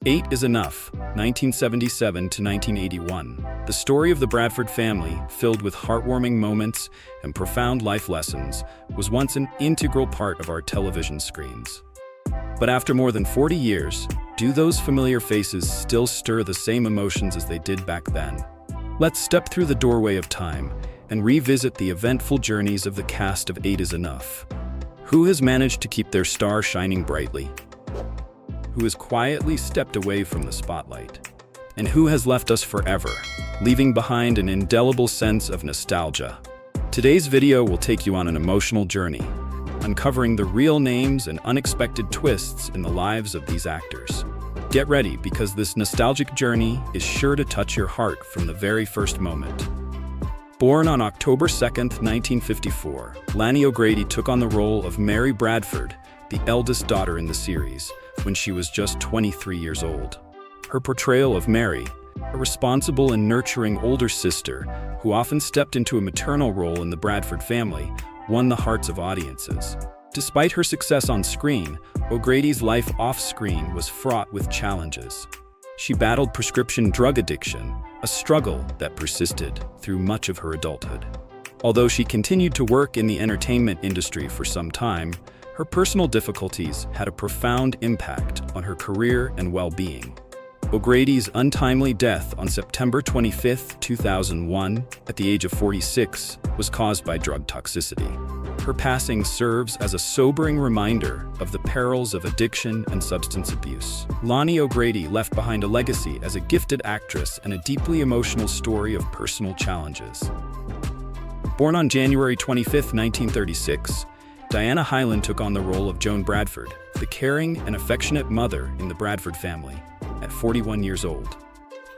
8 is Enough, 1977 to 1981. The story of the Bradford family, filled with heartwarming moments and profound life lessons, was once an integral part of our television screens. But after more than 40 years, do those familiar faces still stir the same emotions as they did back then? Let's step through the doorway of time and revisit the eventful journeys of the cast of 8 is Enough. Who has managed to keep their star shining brightly? Who has quietly stepped away from the spotlight? And who has left us forever, leaving behind an indelible sense of nostalgia? Today's video will take you on an emotional journey, uncovering the real names and unexpected twists in the lives of these actors. Get ready, because this nostalgic journey is sure to touch your heart from the very first moment. Born on October 2nd, 1954, Lanny O'Grady took on the role of Mary Bradford, the eldest daughter in the series, when she was just 23 years old. Her portrayal of Mary, a responsible and nurturing older sister who often stepped into a maternal role in the Bradford family, won the hearts of audiences. Despite her success on screen, O'Grady's life off-screen was fraught with challenges. She battled prescription drug addiction, a struggle that persisted through much of her adulthood. Although she continued to work in the entertainment industry for some time, her personal difficulties had a profound impact on her career and well-being. O'Grady's untimely death on September 25, 2001, at the age of 46, was caused by drug toxicity. Her passing serves as a sobering reminder of the perils of addiction and substance abuse. Lanny O'Grady left behind a legacy as a gifted actress and a deeply emotional story of personal challenges. Born on January 25, 1936, Diana Hyland took on the role of Joan Bradford, the caring and affectionate mother in the Bradford family, at 41 years old.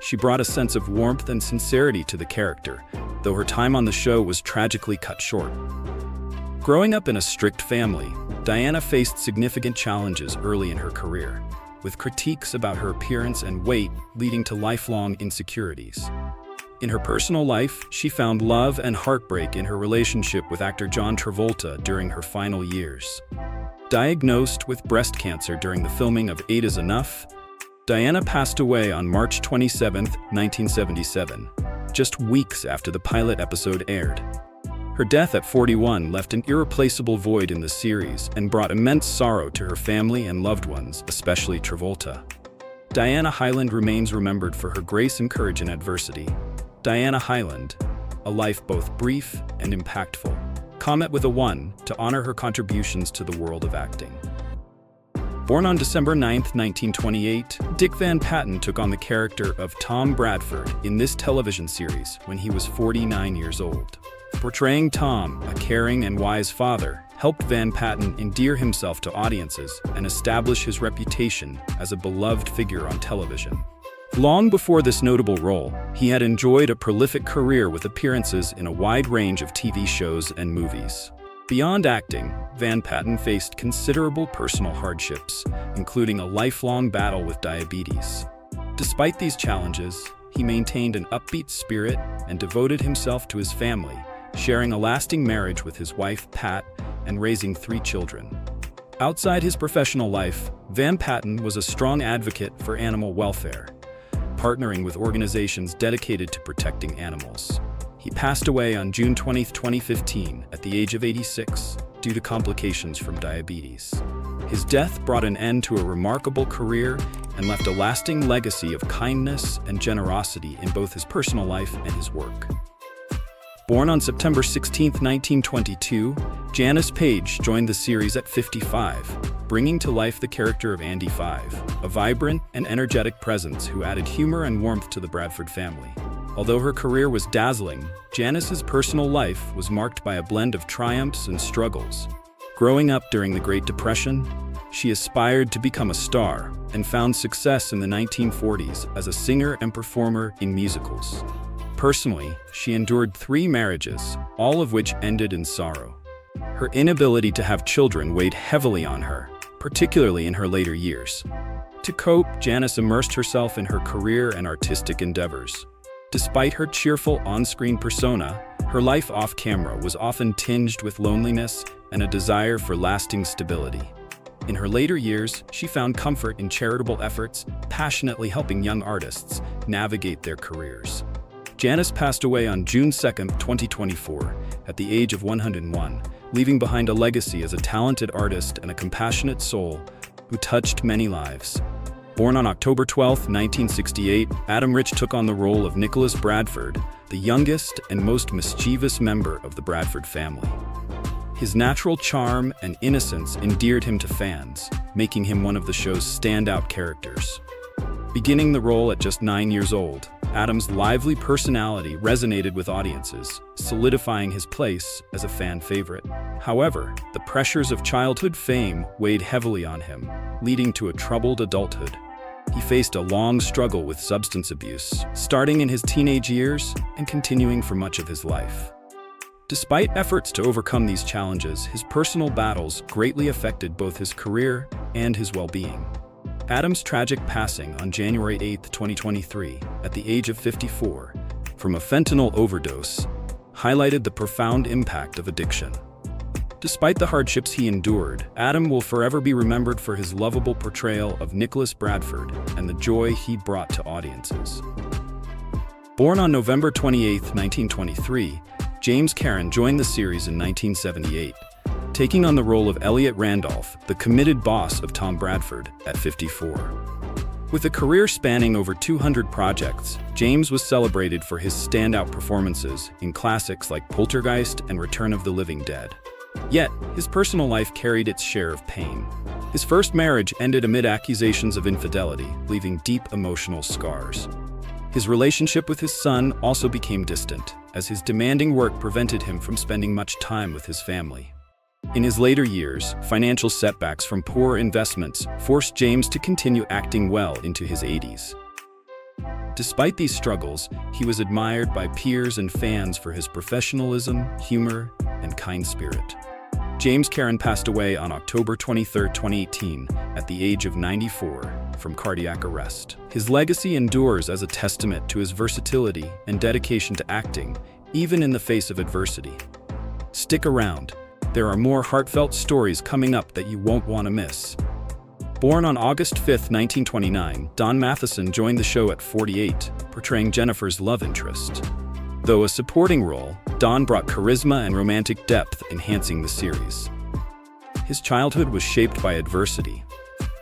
She brought a sense of warmth and sincerity to the character, though her time on the show was tragically cut short. Growing up in a strict family, Diana faced significant challenges early in her career, with critiques about her appearance and weight leading to lifelong insecurities. In her personal life, she found love and heartbreak in her relationship with actor John Travolta during her final years. Diagnosed with breast cancer during the filming of 8 is Enough, Diana passed away on March 27, 1977, just weeks after the pilot episode aired. Her death at 41 left an irreplaceable void in the series and brought immense sorrow to her family and loved ones, especially Travolta. Diana Hyland remains remembered for her grace and courage in adversity. Diana Hyland, a life both brief and impactful. Comment with a 1 to honor her contributions to the world of acting. Born on December 9, 1928, Dick Van Patten took on the character of Tom Bradford in this television series when he was 49 years old. Portraying Tom, a caring and wise father, helped Van Patten endear himself to audiences and establish his reputation as a beloved figure on television. Long before this notable role, he had enjoyed a prolific career with appearances in a wide range of TV shows and movies. Beyond acting, Van Patten faced considerable personal hardships, including a lifelong battle with diabetes. Despite these challenges, he maintained an upbeat spirit and devoted himself to his family, sharing a lasting marriage with his wife, Pat, and raising 3 children. Outside his professional life, Van Patten was a strong advocate for animal welfare, partnering with organizations dedicated to protecting animals. He passed away on June 20, 2015, at the age of 86, due to complications from diabetes. His death brought an end to a remarkable career and left a lasting legacy of kindness and generosity in both his personal life and his work. Born on September 16, 1922, Janice Page joined the series at 55, bringing to life the character of Andy Five, a vibrant and energetic presence who added humor and warmth to the Bradford family. Although her career was dazzling, Janice's personal life was marked by a blend of triumphs and struggles. Growing up during the Great Depression, she aspired to become a star and found success in the 1940s as a singer and performer in musicals. Personally, she endured 3 marriages, all of which ended in sorrow. Her inability to have children weighed heavily on her, particularly in her later years. To cope, Janice immersed herself in her career and artistic endeavors. Despite her cheerful on-screen persona, her life off-camera was often tinged with loneliness and a desire for lasting stability. In her later years, she found comfort in charitable efforts, passionately helping young artists navigate their careers. Janice passed away on June 2, 2024, at the age of 101, leaving behind a legacy as a talented artist and a compassionate soul who touched many lives. Born on October 12, 1968, Adam Rich took on the role of Nicholas Bradford, the youngest and most mischievous member of the Bradford family. His natural charm and innocence endeared him to fans, making him one of the show's standout characters. Beginning the role at just 9 years old, Adam's lively personality resonated with audiences, solidifying his place as a fan favorite. However, the pressures of childhood fame weighed heavily on him, leading to a troubled adulthood. He faced a long struggle with substance abuse, starting in his teenage years and continuing for much of his life. Despite efforts to overcome these challenges, his personal battles greatly affected both his career and his well-being. Adam's tragic passing on January 8, 2023, at the age of 54, from a fentanyl overdose, highlighted the profound impact of addiction. Despite the hardships he endured, Adam will forever be remembered for his lovable portrayal of Nicholas Bradford and the joy he brought to audiences. Born on November 28, 1923, James Karen joined the series in 1978, taking on the role of Elliot Randolph, the committed boss of Tom Bradford, at 54. With a career spanning over 200 projects, James was celebrated for his standout performances in classics like Poltergeist and Return of the Living Dead. Yet, his personal life carried its share of pain. His first marriage ended amid accusations of infidelity, leaving deep emotional scars. His relationship with his son also became distant, as his demanding work prevented him from spending much time with his family. In his later years, financial setbacks from poor investments forced James to continue acting well into his 80s. Despite these struggles, he was admired by peers and fans for his professionalism, humor, and kind spirit. James Karen passed away on October 23, 2018, at the age of 94, from cardiac arrest. His legacy endures as a testament to his versatility and dedication to acting, even in the face of adversity. Stick around. There are more heartfelt stories coming up that you won't want to miss. Born on August 5, 1929, Don Matheson joined the show at 48, portraying Jennifer's love interest. Though a supporting role, Don brought charisma and romantic depth, enhancing the series. His childhood was shaped by adversity.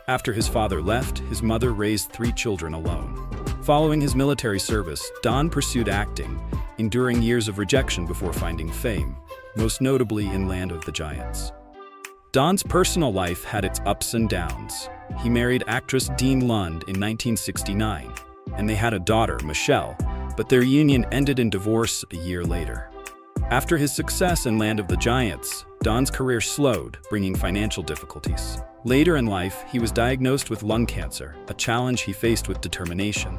After his father left, his mother raised 3 children alone. Following his military service, Don pursued acting, enduring years of rejection before finding fame, most notably in Land of the Giants. Don's personal life had its ups and downs. He married actress Dean Lund in 1969, and they had a daughter, Michelle, but their union ended in divorce a year later. After his success in Land of the Giants, Don's career slowed, bringing financial difficulties. Later in life, he was diagnosed with lung cancer, a challenge he faced with determination.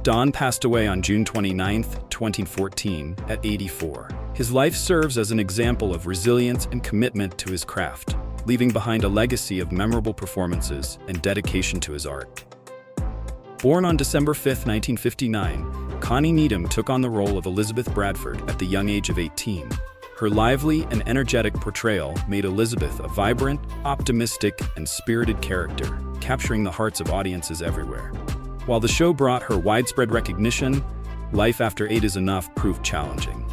Don passed away on June 29, 2014, at 84. His life serves as an example of resilience and commitment to his craft, leaving behind a legacy of memorable performances and dedication to his art. Born on December 5, 1959, Connie Needham took on the role of Elizabeth Bradford at the young age of 18. Her lively and energetic portrayal made Elizabeth a vibrant, optimistic, and spirited character, capturing the hearts of audiences everywhere. While the show brought her widespread recognition, life after 8 is Enough proved challenging.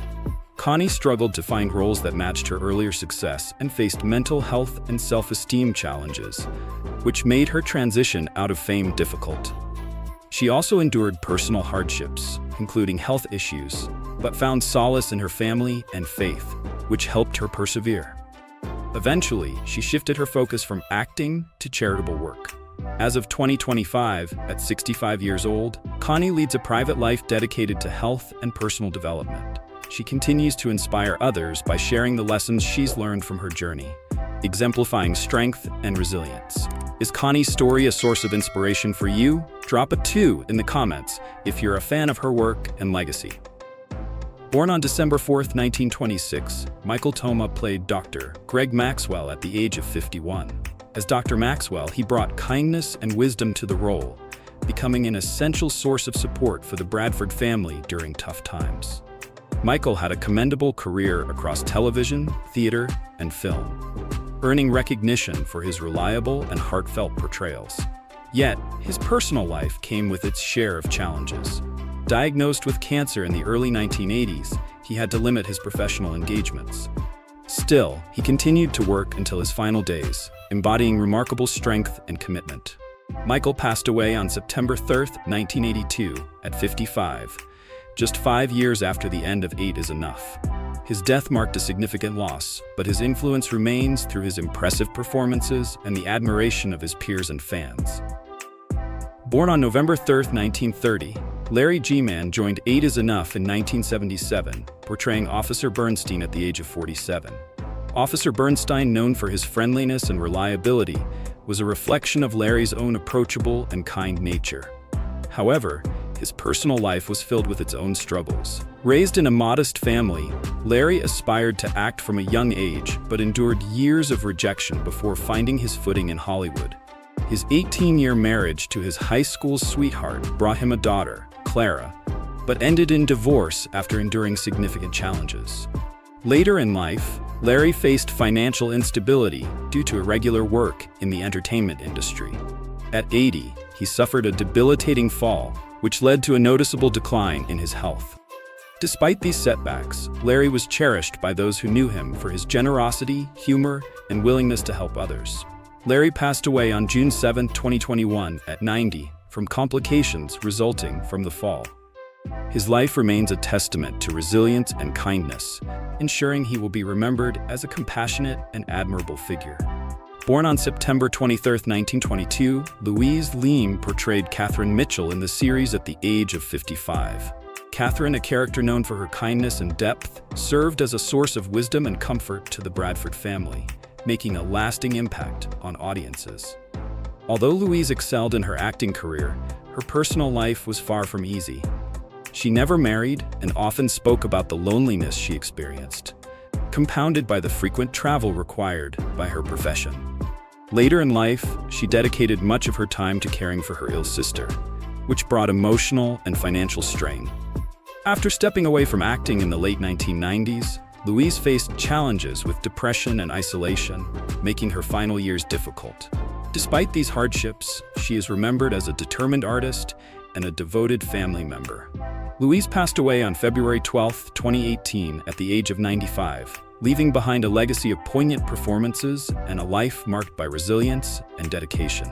Connie struggled to find roles that matched her earlier success and faced mental health and self-esteem challenges, which made her transition out of fame difficult. She also endured personal hardships, including health issues, but found solace in her family and faith, which helped her persevere. Eventually, she shifted her focus from acting to charitable work. As of 2025, at 65 years old, Connie leads a private life dedicated to health and personal development. She continues to inspire others by sharing the lessons she's learned from her journey, exemplifying strength and resilience. Is Connie's story a source of inspiration for you? Drop a 2 in the comments if you're a fan of her work and legacy. Born on December 4, 1926, Michael Toma played Dr. Greg Maxwell at the age of 51. As Dr. Maxwell, he brought kindness and wisdom to the role, becoming an essential source of support for the Bradford family during tough times. Michael had a commendable career across television, theater, and film. earning recognition for his reliable and heartfelt portrayals. Yet, his personal life came with its share of challenges. Diagnosed with cancer in the early 1980s, he had to limit his professional engagements. Still, he continued to work until his final days, embodying remarkable strength and commitment. Michael passed away on September 3, 1982, at 55, just 5 years after the end of 8 is Enough. His death marked a significant loss, but his influence remains through his impressive performances and the admiration of his peers and fans. Born on November 3, 1930, Larry G-Man joined 8 is Enough in 1977, portraying Officer Bernstein at the age of 47. Officer Bernstein, known for his friendliness and reliability, was a reflection of Larry's own approachable and kind nature. However, his personal life was filled with its own struggles. Raised in a modest family, Larry aspired to act from a young age, but endured years of rejection before finding his footing in Hollywood. His 18-year marriage to his high school sweetheart brought him a daughter, Clara, but ended in divorce after enduring significant challenges. Later in life, Larry faced financial instability due to irregular work in the entertainment industry. At 80, he suffered a debilitating fall, which led to a noticeable decline in his health. Despite these setbacks, Larry was cherished by those who knew him for his generosity, humor, and willingness to help others. Larry passed away on June 7, 2021, at 90, from complications resulting from the fall. His life remains a testament to resilience and kindness, ensuring he will be remembered as a compassionate and admirable figure. Born on September 23, 1922, Louise Leem portrayed Catherine Mitchell in the series at the age of 55. Catherine, a character known for her kindness and depth, served as a source of wisdom and comfort to the Bradford family, making a lasting impact on audiences. Although Louise excelled in her acting career, her personal life was far from easy. She never married and often spoke about the loneliness she experienced, compounded by the frequent travel required by her profession. Later in life, she dedicated much of her time to caring for her ill sister, which brought emotional and financial strain. After stepping away from acting in the late 1990s, Louise faced challenges with depression and isolation, making her final years difficult. Despite these hardships, she is remembered as a determined artist and a devoted family member. Louise passed away on February 12, 2018, at the age of 95, leaving behind a legacy of poignant performances and a life marked by resilience and dedication.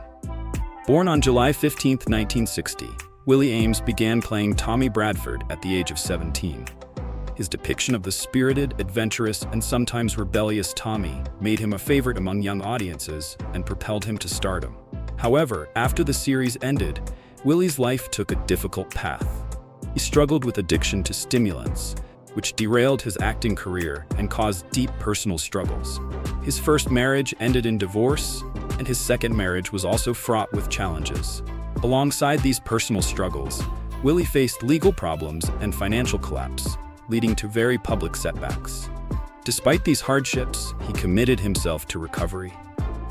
Born on July 15, 1960, Willie Ames began playing Tommy Bradford at the age of 17. His depiction of the spirited, adventurous, and sometimes rebellious Tommy made him a favorite among young audiences and propelled him to stardom. However, after the series ended, Willie's life took a difficult path. He struggled with addiction to stimulants, which derailed his acting career and caused deep personal struggles. His first marriage ended in divorce, and his second marriage was also fraught with challenges. Alongside these personal struggles, Willie faced legal problems and financial collapse, leading to very public setbacks. Despite these hardships, he committed himself to recovery.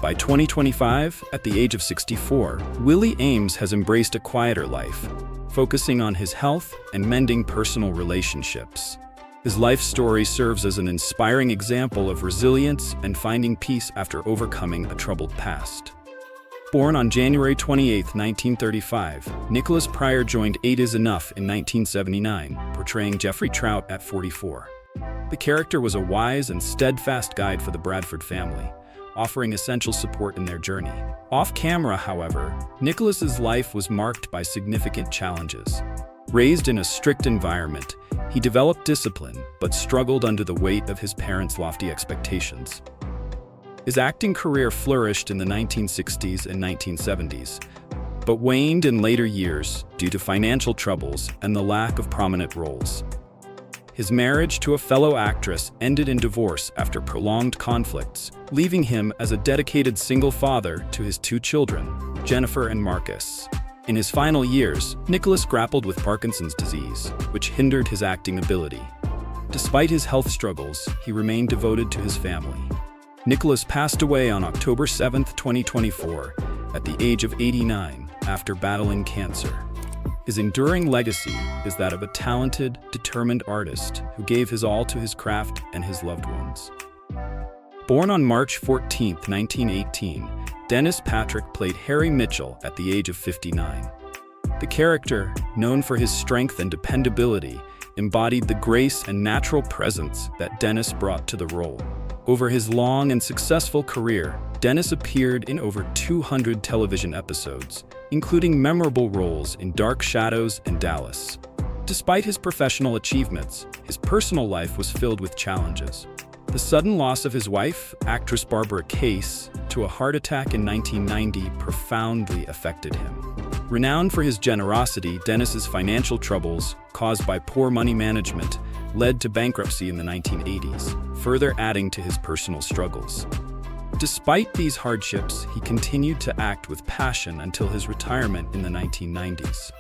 By 2025, at the age of 64, Willie Ames has embraced a quieter life, focusing on his health and mending personal relationships. His life story serves as an inspiring example of resilience and finding peace after overcoming a troubled past. Born on January 28, 1935, Nicholas Pryor joined 8 is Enough in 1979, portraying Jeffrey Trout at 44. The character was a wise and steadfast guide for the Bradford family, offering essential support in their journey. Off-camera, however, Nicholas's life was marked by significant challenges. Raised in a strict environment, he developed discipline but struggled under the weight of his parents' lofty expectations. His acting career flourished in the 1960s and 1970s, but waned in later years due to financial troubles and the lack of prominent roles. His marriage to a fellow actress ended in divorce after prolonged conflicts, leaving him as a dedicated single father to his 2 children, Jennifer and Marcus. In his final years, Nicholas grappled with Parkinson's disease, which hindered his acting ability. Despite his health struggles, he remained devoted to his family. Nicholas passed away on October 7, 2024, at the age of 89 after battling cancer. His enduring legacy is that of a talented, determined artist who gave his all to his craft and his loved ones. Born on March 14, 1918, Dennis Patrick played Harry Mitchell at the age of 59. The character, known for his strength and dependability, embodied the grace and natural presence that Dennis brought to the role. Over his long and successful career, Dennis appeared in over 200 television episodes, including memorable roles in Dark Shadows and Dallas. Despite his professional achievements, his personal life was filled with challenges. The sudden loss of his wife, actress Barbara Case, to a heart attack in 1990 profoundly affected him. Renowned for his generosity, Dennis's financial troubles, caused by poor money management, led to bankruptcy in the 1980s, further adding to his personal struggles. Despite these hardships, he continued to act with passion until his retirement in the 1990s.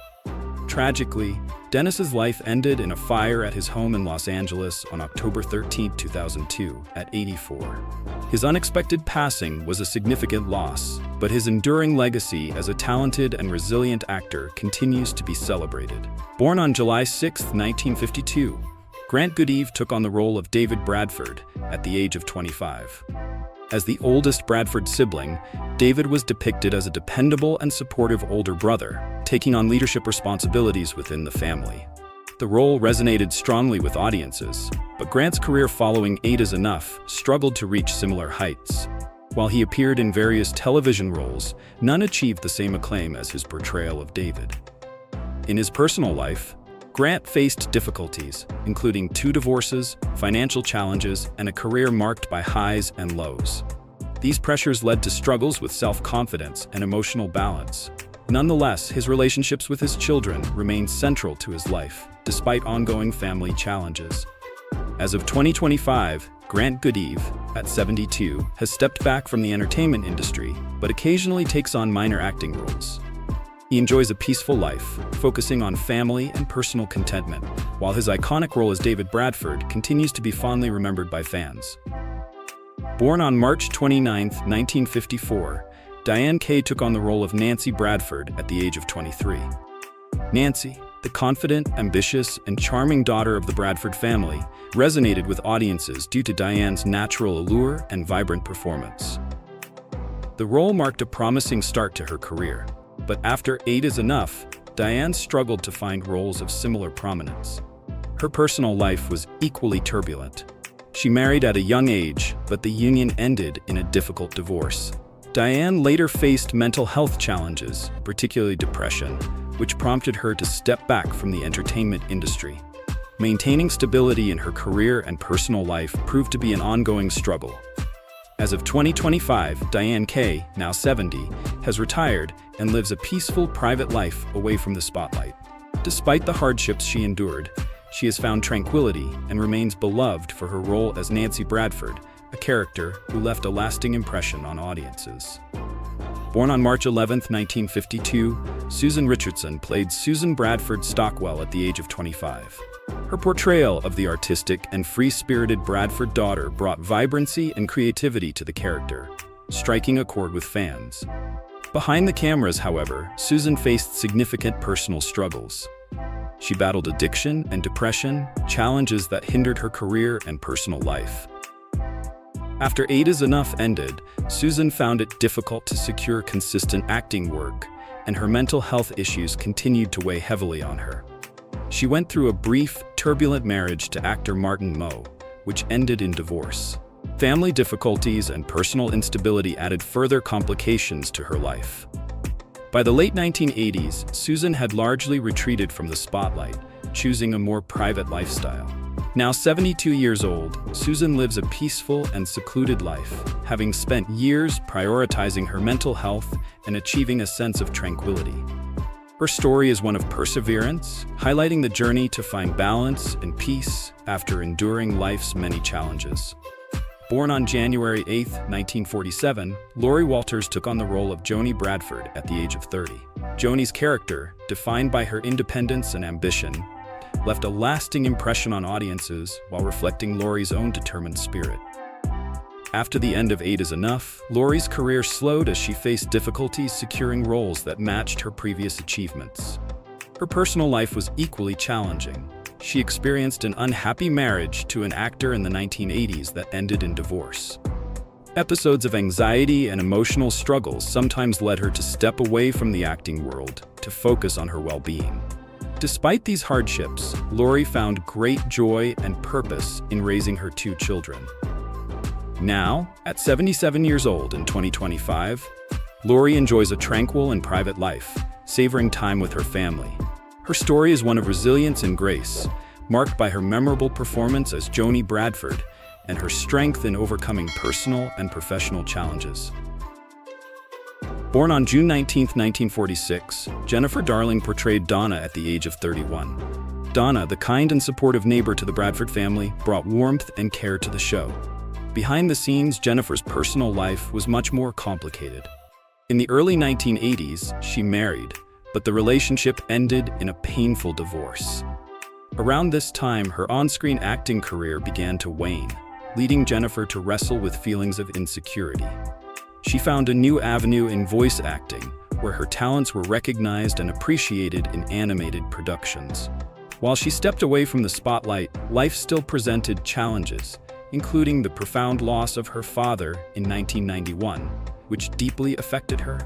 Tragically, Dennis's life ended in a fire at his home in Los Angeles on October 13, 2002, at 84. His unexpected passing was a significant loss, but his enduring legacy as a talented and resilient actor continues to be celebrated. Born on July 6, 1952, Grant Goodeve took on the role of David Bradford at the age of 25. As the oldest Bradford sibling, David was depicted as a dependable and supportive older brother, taking on leadership responsibilities within the family. The role resonated strongly with audiences, but Grant's career following Eight Is Enough struggled to reach similar heights. While he appeared in various television roles, none achieved the same acclaim as his portrayal of David. In his personal life, Grant faced difficulties, including 2 divorces, financial challenges, and a career marked by highs and lows. These pressures led to struggles with self-confidence and emotional balance. Nonetheless, his relationships with his children remained central to his life, despite ongoing family challenges. As of 2025, Grant Goodeve, at 72, has stepped back from the entertainment industry, but occasionally takes on minor acting roles. He enjoys a peaceful life, focusing on family and personal contentment, while his iconic role as David Bradford continues to be fondly remembered by fans. Born on March 29, 1954, Diane Kay took on the role of Nancy Bradford at the age of 23. Nancy, the confident, ambitious, and charming daughter of the Bradford family, resonated with audiences due to Diane's natural allure and vibrant performance. The role marked a promising start to her career. But after Eight Is Enough, Diane struggled to find roles of similar prominence. Her personal life was equally turbulent. She married at a young age, but the union ended in a difficult divorce. Diane later faced mental health challenges, particularly depression, which prompted her to step back from the entertainment industry. Maintaining stability in her career and personal life proved to be an ongoing struggle. As of 2025, Diane Kay, now 70, has retired and lives a peaceful private life away from the spotlight. Despite the hardships she endured, she has found tranquility and remains beloved for her role as Nancy Bradford, a character who left a lasting impression on audiences. Born on March 11, 1952, Susan Richardson played Susan Bradford Stockwell at the age of 25. Her portrayal of the artistic and free-spirited Bradford daughter brought vibrancy and creativity to the character, striking a chord with fans. Behind the cameras, however, Susan faced significant personal struggles. She battled addiction and depression, challenges that hindered her career and personal life. After Eight Is Enough ended, Susan found it difficult to secure consistent acting work, and her mental health issues continued to weigh heavily on her. She went through a brief, turbulent marriage to actor Martin Mull, which ended in divorce. Family difficulties and personal instability added further complications to her life. By the late 1980s, Susan had largely retreated from the spotlight, choosing a more private lifestyle. Now 72 years old, Susan lives a peaceful and secluded life, having spent years prioritizing her mental health and achieving a sense of tranquility. Her story is one of perseverance, highlighting the journey to find balance and peace after enduring life's many challenges. Born on January 8, 1947, Laurie Walters took on the role of Joni Bradford at the age of 30. Joni's character, defined by her independence and ambition, left a lasting impression on audiences while reflecting Laurie's own determined spirit. After the end of Eight Is Enough, Laurie's career slowed as she faced difficulties securing roles that matched her previous achievements. Her personal life was equally challenging. She experienced an unhappy marriage to an actor in the 1980s that ended in divorce. Episodes of anxiety and emotional struggles sometimes led her to step away from the acting world to focus on her well-being. Despite these hardships, Laurie found great joy and purpose in raising her two children. Now, at 77 years old in 2025, Laurie enjoys a tranquil and private life, savoring time with her family. Her story is one of resilience and grace, marked by her memorable performance as Joni Bradford and her strength in overcoming personal and professional challenges. Born on June 19, 1946, Jennifer Darling portrayed Donna at the age of 31. Donna, the kind and supportive neighbor to the Bradford family, brought warmth and care to the show. Behind the scenes, Jennifer's personal life was much more complicated. In the early 1980s, she married, but the relationship ended in a painful divorce. Around this time, her on-screen acting career began to wane, leading Jennifer to wrestle with feelings of insecurity. She found a new avenue in voice acting, where her talents were recognized and appreciated in animated productions. While she stepped away from the spotlight, life still presented challenges, including the profound loss of her father in 1991, which deeply affected her.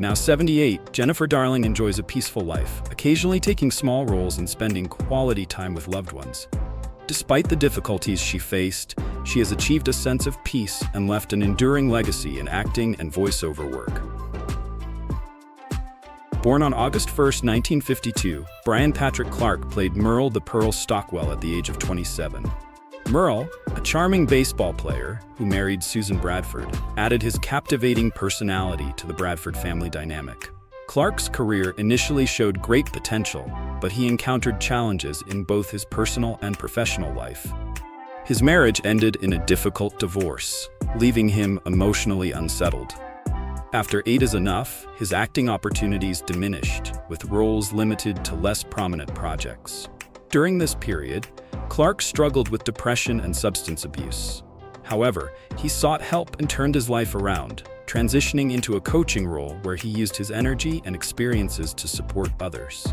Now 78, Jennifer Darling enjoys a peaceful life, occasionally taking small roles and spending quality time with loved ones. Despite the difficulties she faced, she has achieved a sense of peace and left an enduring legacy in acting and voiceover work. Born on August 1, 1952, Brian Patrick Clark played Merle the Pearl Stockwell at the age of 27. Merle, a charming baseball player who married Susan Bradford, added his captivating personality to the Bradford family dynamic. Clark's career initially showed great potential, but he encountered challenges in both his personal and professional life. His marriage ended in a difficult divorce, leaving him emotionally unsettled. After Eight Is Enough, his acting opportunities diminished, with roles limited to less prominent projects. During this period, Clark struggled with depression and substance abuse. However, he sought help and turned his life around, transitioning into a coaching role where he used his energy and experiences to support others.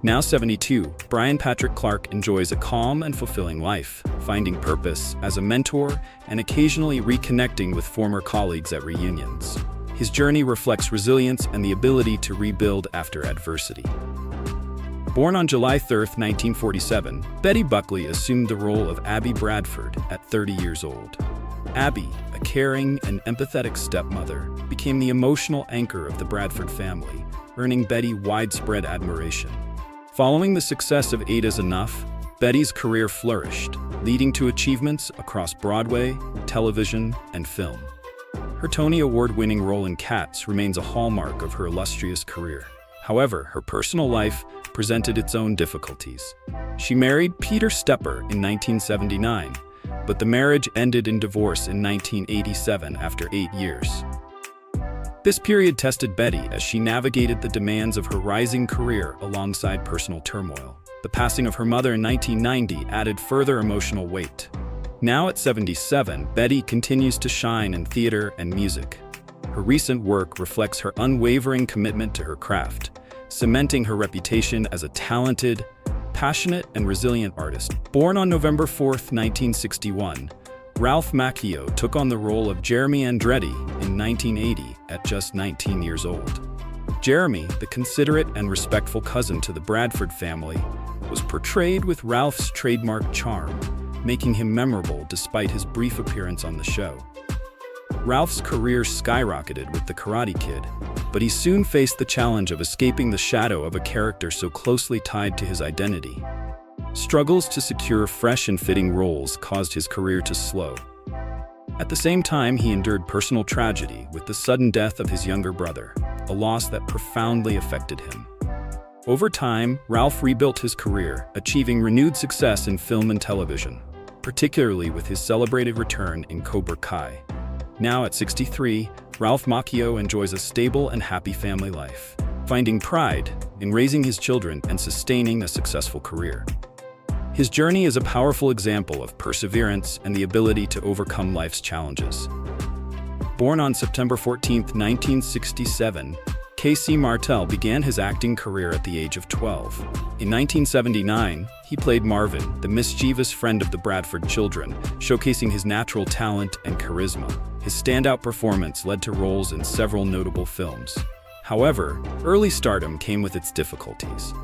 Now 72, Brian Patrick Clark enjoys a calm and fulfilling life, finding purpose as a mentor and occasionally reconnecting with former colleagues at reunions. His journey reflects resilience and the ability to rebuild after adversity. Born on July 3, 1947, Betty Buckley assumed the role of Abby Bradford at 30 years old. Abby, a caring and empathetic stepmother, became the emotional anchor of the Bradford family, earning Betty widespread admiration. Following the success of Eight Is Enough, Betty's career flourished, leading to achievements across Broadway, television, and film. Her Tony Award-winning role in Cats remains a hallmark of her illustrious career. However, her personal life presented its own difficulties. She married Peter Stepper in 1979, but the marriage ended in divorce in 1987 after 8 years. This period tested Betty as she navigated the demands of her rising career alongside personal turmoil. The passing of her mother in 1990 added further emotional weight. Now at 77, Betty continues to shine in theater and music. Her recent work reflects her unwavering commitment to her craft, cementing her reputation as a talented, passionate, and resilient artist. Born on November 4, 1961, Ralph Macchio took on the role of Jeremy Andretti in 1980 at just 19 years old. Jeremy, the considerate and respectful cousin to the Bradford family, was portrayed with Ralph's trademark charm, making him memorable despite his brief appearance on the show. Ralph's career skyrocketed with The Karate Kid, but he soon faced the challenge of escaping the shadow of a character so closely tied to his identity. Struggles to secure fresh and fitting roles caused his career to slow. At the same time, he endured personal tragedy with the sudden death of his younger brother, a loss that profoundly affected him. Over time, Ralph rebuilt his career, achieving renewed success in film and television, particularly with his celebrated return in Cobra Kai. Now at 63, Ralph Macchio enjoys a stable and happy family life, finding pride in raising his children and sustaining a successful career. His journey is a powerful example of perseverance and the ability to overcome life's challenges. Born on September 14, 1967, K.C. Martel began his acting career at the age of 12. In 1979, he played Marvin, the mischievous friend of the Bradford children, showcasing his natural talent and charisma. His standout performance led to roles in several notable films. However, early stardom came with its difficulties.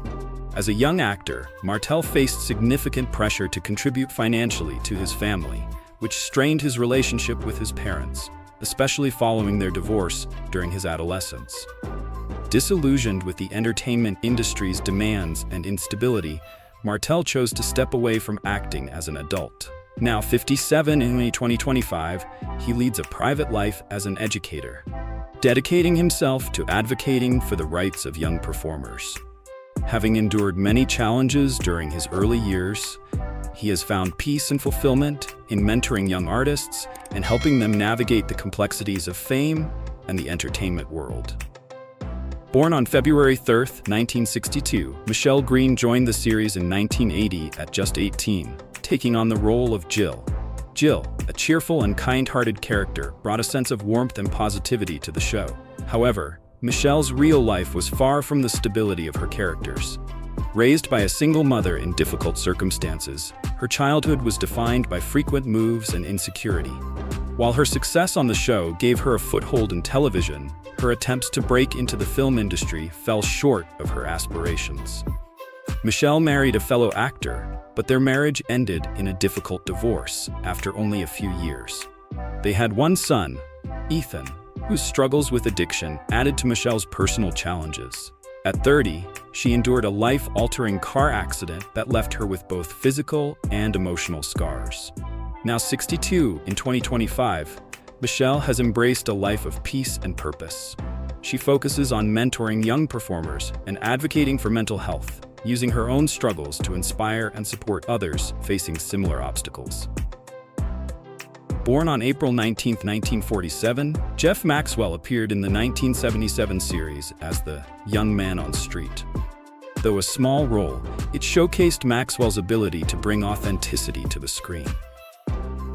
As a young actor, Martel faced significant pressure to contribute financially to his family, which strained his relationship with his parents, especially following their divorce during his adolescence. Disillusioned with the entertainment industry's demands and instability, Martel chose to step away from acting as an adult. Now 57 in 2025, he leads a private life as an educator, dedicating himself to advocating for the rights of young performers. Having endured many challenges during his early years, he has found peace and fulfillment in mentoring young artists and helping them navigate the complexities of fame and the entertainment world. Born on February 3, 1962, Michelle Green joined the series in 1980 at just 18, taking on the role of Jill. Jill, a cheerful and kind-hearted character, brought a sense of warmth and positivity to the show. However, Michelle's real life was far from the stability of her characters. Raised by a single mother in difficult circumstances, her childhood was defined by frequent moves and insecurity. While her success on the show gave her a foothold in television, her attempts to break into the film industry fell short of her aspirations. Michelle married a fellow actor, but their marriage ended in a difficult divorce after only a few years. They had one son, Ethan, whose struggles with addiction added to Michelle's personal challenges. At 30, she endured a life-altering car accident that left her with both physical and emotional scars. Now 62 in 2025, Michelle has embraced a life of peace and purpose. She focuses on mentoring young performers and advocating for mental health, using her own struggles to inspire and support others facing similar obstacles. Born on April 19, 1947, Jeff Maxwell appeared in the 1977 series as the young man on street. Though a small role, it showcased Maxwell's ability to bring authenticity to the screen.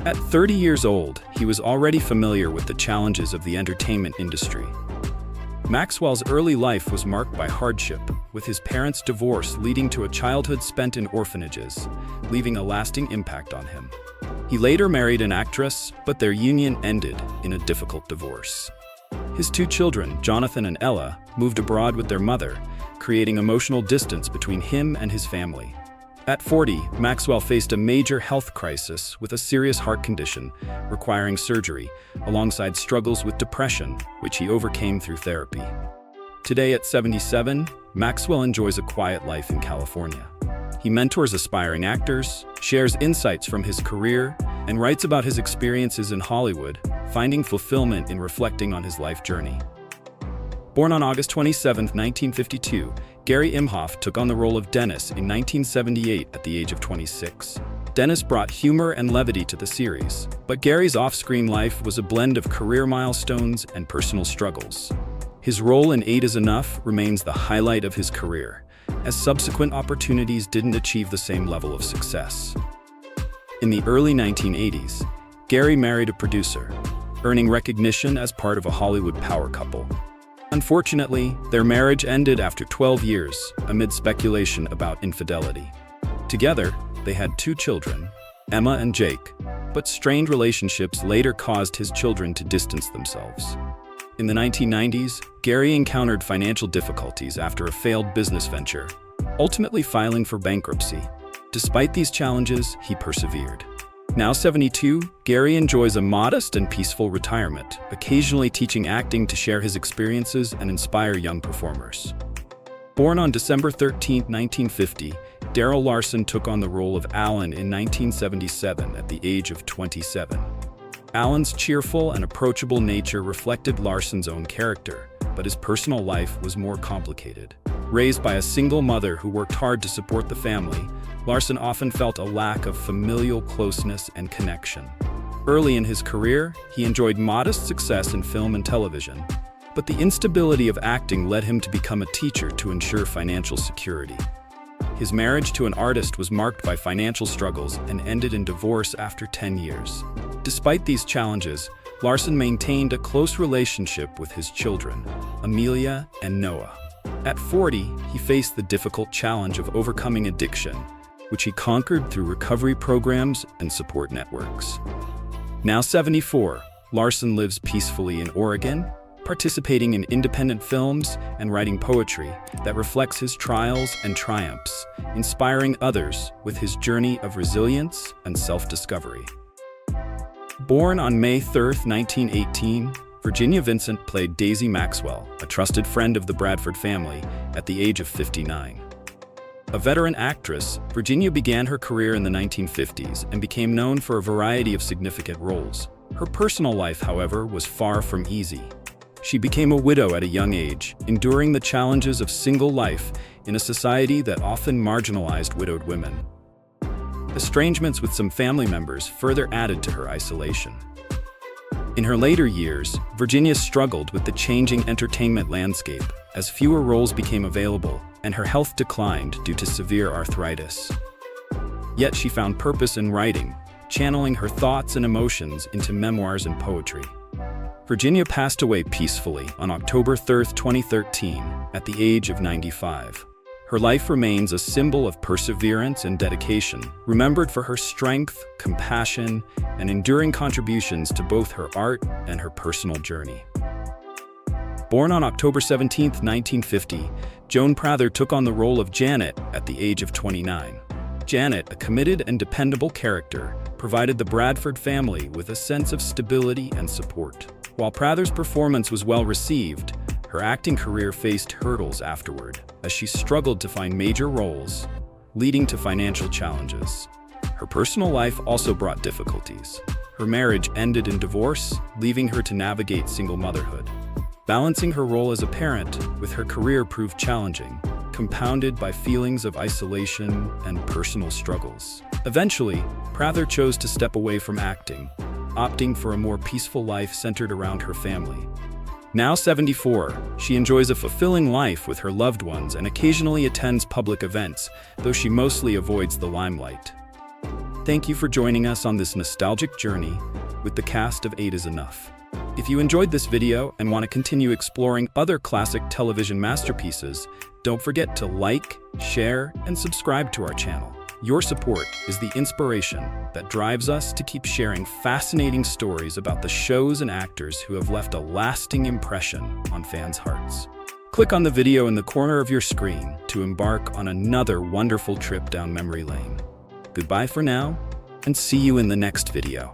At 30 years old, he was already familiar with the challenges of the entertainment industry. Maxwell's early life was marked by hardship, with his parents' divorce leading to a childhood spent in orphanages, leaving a lasting impact on him. He later married an actress, but their union ended in a difficult divorce. His two children, Jonathan and Ella, moved abroad with their mother, creating emotional distance between him and his family. At 40, Maxwell faced a major health crisis with a serious heart condition requiring surgery, alongside struggles with depression, which he overcame through therapy. Today at 77, Maxwell enjoys a quiet life in California. He mentors aspiring actors, shares insights from his career, and writes about his experiences in Hollywood, finding fulfillment in reflecting on his life journey. Born on August 27, 1952, Gary Imhoff took on the role of Dennis in 1978 at the age of 26. Dennis brought humor and levity to the series, but Gary's off-screen life was a blend of career milestones and personal struggles. His role in 8 is Enough remains the highlight of his career, as subsequent opportunities didn't achieve the same level of success. In the early 1980s, Gary married a producer, earning recognition as part of a Hollywood power couple. Unfortunately, their marriage ended after 12 years, amid speculation about infidelity. Together, they had 2 children, Emma and Jake, but strained relationships later caused his children to distance themselves. In the 1990s, Gary encountered financial difficulties after a failed business venture, ultimately filing for bankruptcy. Despite these challenges, he persevered. Now 72, Gary enjoys a modest and peaceful retirement, occasionally teaching acting to share his experiences and inspire young performers. Born on December 13, 1950, Daryl Larson took on the role of Alan in 1977 at the age of 27. Alan's cheerful and approachable nature reflected Larson's own character, but his personal life was more complicated. Raised by a single mother who worked hard to support the family, Larson often felt a lack of familial closeness and connection. Early in his career, he enjoyed modest success in film and television, but the instability of acting led him to become a teacher to ensure financial security. His marriage to an artist was marked by financial struggles and ended in divorce after 10 years. Despite these challenges, Larson maintained a close relationship with his children, Amelia and Noah. At 40, he faced the difficult challenge of overcoming addiction, which he conquered through recovery programs and support networks. Now 74, Larson lives peacefully in Oregon, participating in independent films and writing poetry that reflects his trials and triumphs, inspiring others with his journey of resilience and self-discovery. Born on May 3, 1918, Virginia Vincent played Daisy Maxwell, a trusted friend of the Bradford family, at the age of 59. A veteran actress, Virginia began her career in the 1950s and became known for a variety of significant roles. Her personal life, however, was far from easy. She became a widow at a young age, enduring the challenges of single life in a society that often marginalized widowed women. Estrangements with some family members further added to her isolation. In her later years, Virginia struggled with the changing entertainment landscape as fewer roles became available and her health declined due to severe arthritis. Yet she found purpose in writing, channeling her thoughts and emotions into memoirs and poetry. Virginia passed away peacefully on October 3, 2013, at the age of 95. Her life remains a symbol of perseverance and dedication, remembered for her strength, compassion, and enduring contributions to both her art and her personal journey. Born on October 17, 1950, Joan Prather took on the role of Janet at the age of 29. Janet, a committed and dependable character, provided the Bradford family with a sense of stability and support. While Prather's performance was well received, her acting career faced hurdles afterward, as she struggled to find major roles, leading to financial challenges. Her personal life also brought difficulties. Her marriage ended in divorce, leaving her to navigate single motherhood. Balancing her role as a parent with her career proved challenging, compounded by feelings of isolation and personal struggles. Eventually, Prather chose to step away from acting, opting for a more peaceful life centered around her family. Now 74, she enjoys a fulfilling life with her loved ones and occasionally attends public events, though she mostly avoids the limelight. Thank you for joining us on this nostalgic journey with the cast of 8 is Enough. If you enjoyed this video and want to continue exploring other classic television masterpieces, don't forget to like, share, and subscribe to our channel. Your support is the inspiration that drives us to keep sharing fascinating stories about the shows and actors who have left a lasting impression on fans' hearts. Click on the video in the corner of your screen to embark on another wonderful trip down memory lane. Goodbye for now, and see you in the next video.